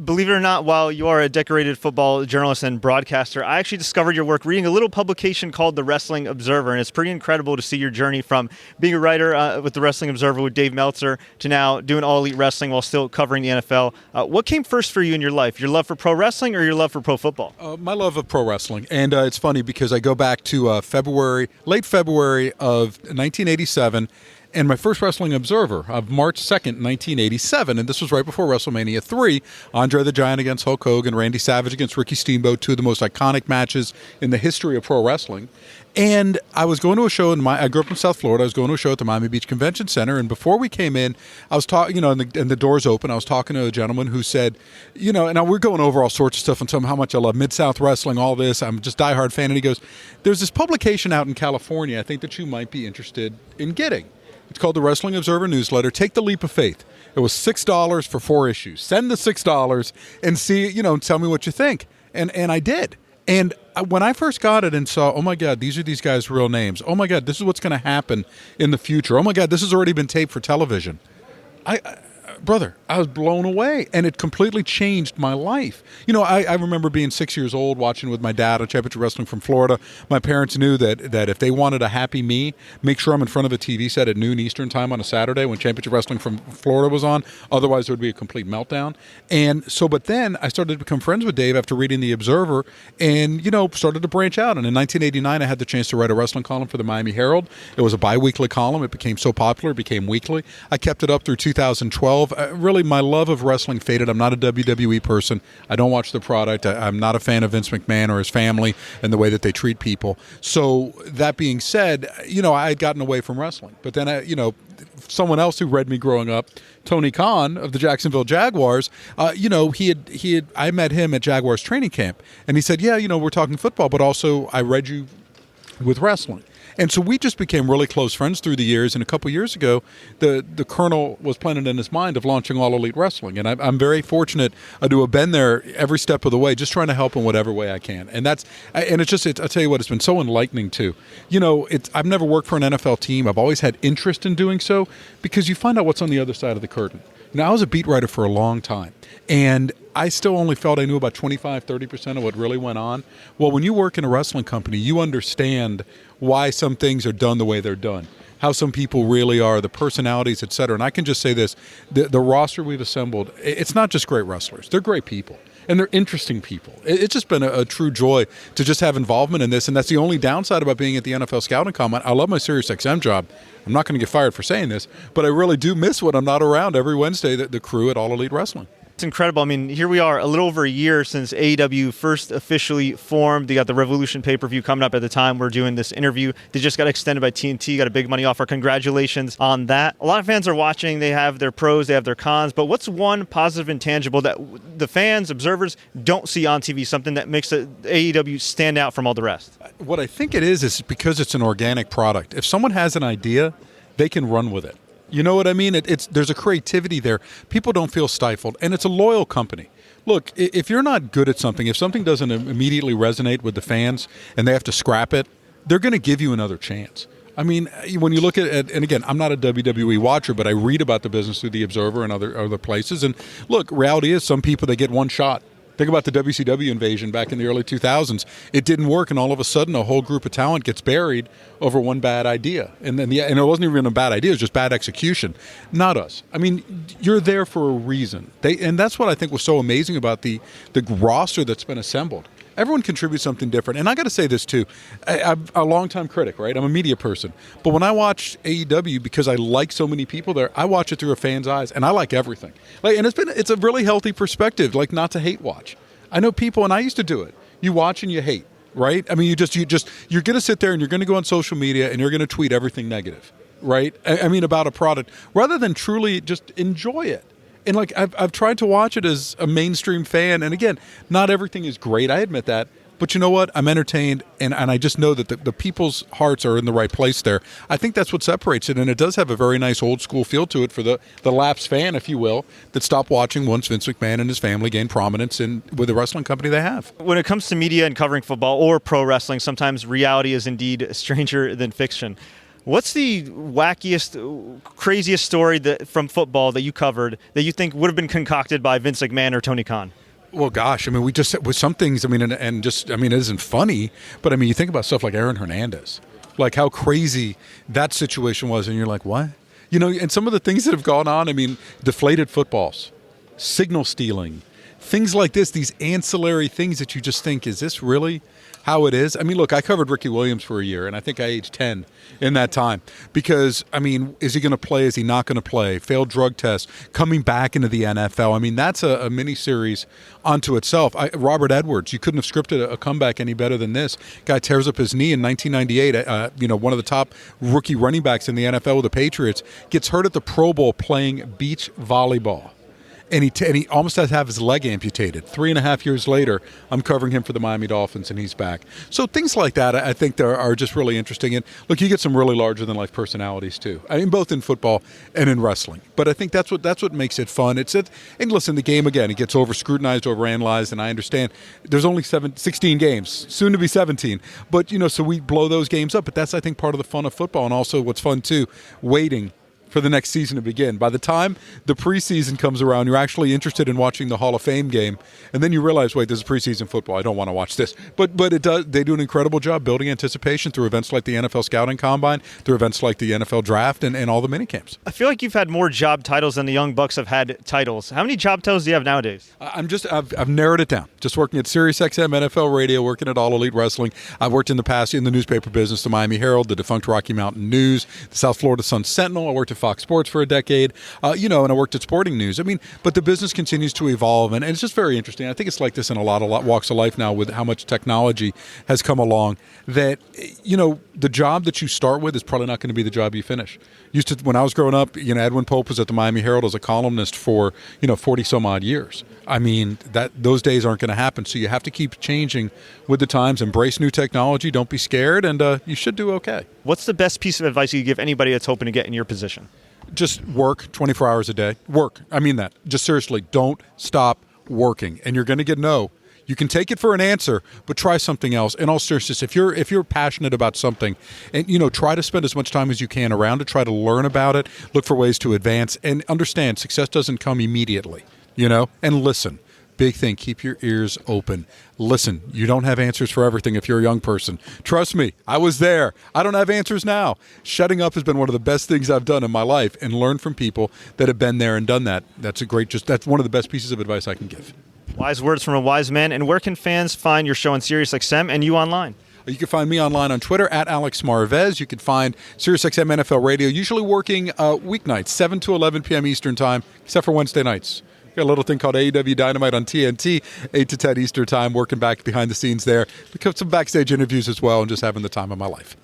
believe it or not, while you are a decorated football journalist and broadcaster, I actually discovered your work reading a little publication called The Wrestling Observer, and it's pretty incredible to see your journey from being a writer with The Wrestling Observer with Dave Meltzer to now doing All Elite Wrestling while still covering the NFL. What came first for you in your life, your love for pro wrestling or your love for pro football? My love of pro wrestling, and it's funny because I go back to late February of 1987, and my first Wrestling Observer of March 2nd, 1987, and this was right before WrestleMania 3, Andre the Giant against Hulk Hogan, Randy Savage against Ricky Steamboat, two of the most iconic matches in the history of pro wrestling. And I was going to a show I grew up in South Florida. I was going to a show at the Miami Beach Convention Center, and before we came in, I was talking, and the doors open. I was talking to a gentleman who said, and we're going over all sorts of stuff and telling him how much I love Mid-South wrestling, all this. I'm just a diehard fan, and he goes, "There's this publication out in California. I think that you might be interested in getting. It's called the Wrestling Observer Newsletter. Take the leap of faith. It was $6 for 4 issues. Send the $6 and see, tell me what you think." And I did. And when I first got it and saw, oh my God, these are these guys' real names. Oh my God, this is what's going to happen in the future. Oh my God, this has already been taped for television. Brother, I was blown away, and it completely changed my life. I remember being 6 years old, watching with my dad on Championship Wrestling from Florida. My parents knew that if they wanted a happy me, make sure I'm in front of a TV set at noon Eastern time on a Saturday when Championship Wrestling from Florida was on. Otherwise, there would be a complete meltdown. And so, but then I started to become friends with Dave after reading The Observer and, started to branch out. And in 1989, I had the chance to write a wrestling column for the Miami Herald. It was a bi-weekly column. It became so popular, it became weekly. I kept it up through 2012. Really, my love of wrestling faded. I'm not a WWE person. I don't watch the product. I'm not a fan of Vince McMahon or his family and the way that they treat people. So that being said, I had gotten away from wrestling. But then, someone else who read me growing up, Tony Khan of the Jacksonville Jaguars, I met him at Jaguars training camp, and he said, "Yeah, we're talking football, but also I read you with wrestling." And so we just became really close friends through the years. And a couple years ago, the colonel was planning in his mind of launching All Elite Wrestling. And I'm very fortunate to have been there every step of the way, just trying to help in whatever way I can. And I'll tell you what, it's been so enlightening too. I've never worked for an NFL team. I've always had interest in doing so because you find out what's on the other side of the curtain. Now, I was a beat writer for a long time, and I still only felt I knew about 25, 30% of what really went on. Well, when you work in a wrestling company, you understand why some things are done the way they're done, how some people really are, the personalities, et cetera. And I can just say this, the roster we've assembled, it's not just great wrestlers. They're great people, and they're interesting people. It's just been a true joy to just have involvement in this, and that's the only downside about being at the NFL Scouting Combine. I love my SiriusXM job. I'm not going to get fired for saying this, but I really do miss when I'm not around every Wednesday, the crew at All Elite Wrestling. It's incredible. I mean, here we are a little over a year since AEW first officially formed. They got the Revolution pay-per-view coming up at the time we're doing this interview. They just got extended by TNT, got a big money offer. Congratulations on that. A lot of fans are watching. They have their pros, they have their cons. But what's one positive and tangible that the fans, observers, don't see on TV, something that makes the AEW stand out from all the rest? What I think it is because it's an organic product. If someone has an idea, they can run with it. You know what I mean? There's a creativity there. People don't feel stifled, and it's a loyal company. Look, if you're not good at something, if something doesn't immediately resonate with the fans and they have to scrap it, they're going to give you another chance. I mean, when you look at and again, I'm not a WWE watcher, but I read about the business through The Observer and other places. And look, reality is some people, they get one shot. Think about the WCW invasion back in the early 2000s. It didn't work, and all of a sudden a whole group of talent gets buried over one bad idea. And it wasn't even a bad idea, it was just bad execution. Not us. I mean, you're there for a reason. And that's what I think was so amazing about the roster that's been assembled. Everyone contributes something different. And I got to say this, too. I'm a longtime critic, right? I'm a media person. But when I watch AEW, because I like so many people there, I watch it through a fan's eyes, and I like everything. And it's a really healthy perspective, like not to hate watch. I know people, and I used to do it. You watch and you hate, right? I mean, you're going to sit there and you're going to go on social media and you're going to tweet everything negative, right? I mean, about a product, rather than truly just enjoy it. And like I've tried to watch it as a mainstream fan, and again, not everything is great. I admit that, but you know what? I'm entertained, and I just know that the people's hearts are in the right place there. I think that's what separates it, and it does have a very nice old school feel to it for the lapsed fan, if you will, that stopped watching once Vince McMahon and his family gained prominence with the wrestling company they have. When it comes to media and covering football or pro wrestling, sometimes reality is indeed stranger than fiction. What's the wackiest, craziest story from football that you covered that you think would have been concocted by Vince McMahon or Tony Khan? Well, gosh, I mean, with some things, I mean, it isn't funny, but I mean, you think about stuff like Aaron Hernandez, like how crazy that situation was, and you're like, what? You know, and some of the things that have gone on, I mean, deflated footballs, signal stealing, things like this, these ancillary things that you just think, is this really how it is? I mean, look, I covered Ricky Williams for a year, and I think I aged 10 in that time because, I mean, is he going to play? Is he not going to play? Failed drug test, coming back into the NFL. I mean, that's a mini-series unto itself. Robert Edwards, you couldn't have scripted a comeback any better than this. Guy tears up his knee in 1998, one of the top rookie running backs in the NFL with the Patriots, gets hurt at the Pro Bowl playing beach volleyball. And he almost has to have his leg amputated. 3.5 years later, I'm covering him for the Miami Dolphins, and he's back. So things like that, I think, are just really interesting. And look, you get some really larger-than-life personalities too. I mean, both in football and in wrestling. But I think that's what makes it fun. And listen, the game again, it gets over-scrutinized, over-analyzed, and I understand there's only 16 games, soon to be 17. But so we blow those games up. But that's, I think, part of the fun of football, and also what's fun too, waiting for the next season to begin. By the time the preseason comes around, you're actually interested in watching the Hall of Fame game, and then you realize, wait, this is preseason football. I don't want to watch this. But it does. They do an incredible job building anticipation through events like the NFL Scouting Combine, through events like the NFL Draft, and all the minicamps. I feel like you've had more job titles than the Young Bucks have had titles. How many job titles do you have nowadays? I've narrowed it down. Just working at SiriusXM, NFL Radio, working at All Elite Wrestling. I've worked in the past in the newspaper business, the Miami Herald, the defunct Rocky Mountain News, the South Florida Sun Sentinel. I worked at Fox Sports for a decade, and I worked at Sporting News. I mean, but the business continues to evolve, and it's just very interesting. I think it's like this in a lot of walks of life now with how much technology has come along that, the job that you start with is probably not going to be the job you finish. When I was growing up, Edwin Pope was at the Miami Herald as a columnist for, 40 some odd years. I mean, those days aren't going to happen. So you have to keep changing with the times, embrace new technology, don't be scared, and you should do okay. What's the best piece of advice you could give anybody that's hoping to get in your position? Just work 24 hours a day. Work. I mean that. Just seriously, don't stop working. And you're going to get no. You can take it for an answer, but try something else. In all seriousness, if you're passionate about something, and try to spend as much time as you can around it, try to learn about it, look for ways to advance, and understand success doesn't come immediately, and listen. Big thing, keep your ears open. Listen, you don't have answers for everything if you're a young person. Trust me, I was there. I don't have answers now. Shutting up has been one of the best things I've done in my life, and learn from people that have been there and done that. That's one of the best pieces of advice I can give. Wise words from a wise man. And where can fans find your show on SiriusXM and you online? You can find me online on Twitter at Alex Marvez. You can find SiriusXM NFL Radio, usually working weeknights, 7 to 11 p.m. Eastern Time, except for Wednesday nights. Got a little thing called AEW Dynamite on TNT, 8 to 10 Eastern Time, working back behind the scenes there. We got some backstage interviews as well, and just having the time of my life.